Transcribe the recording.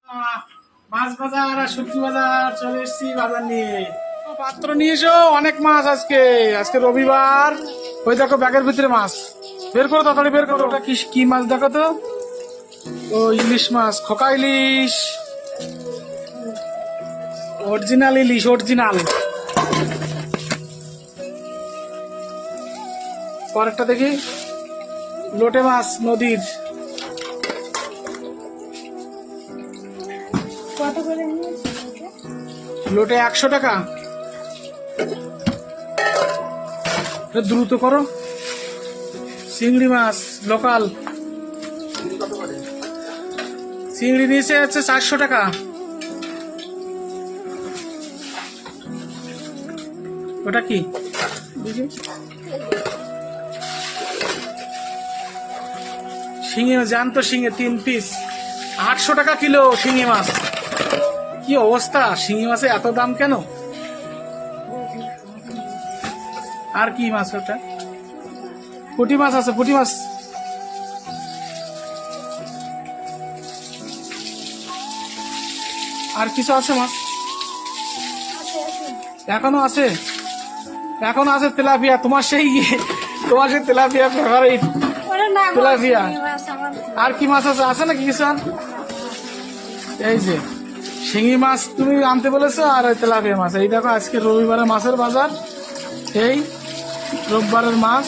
মাছ বাজার আর সবজি বাজার চলে এসছি বাজার নিয়ে। পাত্র নিয়ে এসো, অনেক মাছ আজকে। আজকে রবিবার। ওই দেখো ব্যাগের ভিতরে মাছ বের করো, তাড়াতাড়ি বের করো। ওটা কি কি মাছ দেখো তো? ও ইলিশ মাছ, খোকা ইলিশ, অরিজিনাল ইলিশ, অরিজিনাল। পরেরটা দেখি, লোটে মাছ নদীর। লোটে 100 টাকা। দ্রুত করো। চিংড়ি মাছ লোকাল, চিংড়ি নিচে আছে 400 টাকা। ওটা কি শিঙি জ্যান্ত শিঙে 3 পিস 800 টাকা কিলো। শিঙি মাছ, কি অবস্থা! শিঙি মাছে এত দাম কেন? আর কি মাছ? ওটা পুঁটি মাছ আছে, পুঁটি মাছ। আর কিছু আছে মাছ? এখনো আছে, এখনো আছে তেলাপিয়া। তোমার সেই তেলাপিয়া ফেভারিট তেলাপিয়া। আর কি মাছ আছে? আছে নাকি কিছু? আর এই যে শিঙি মাছ তুমি আনতে বলেছো, আর তেলাপিয়া মাছ। এই দেখো আজকে রবিবারে মাছের বাজার, এই রোববারের মাছ।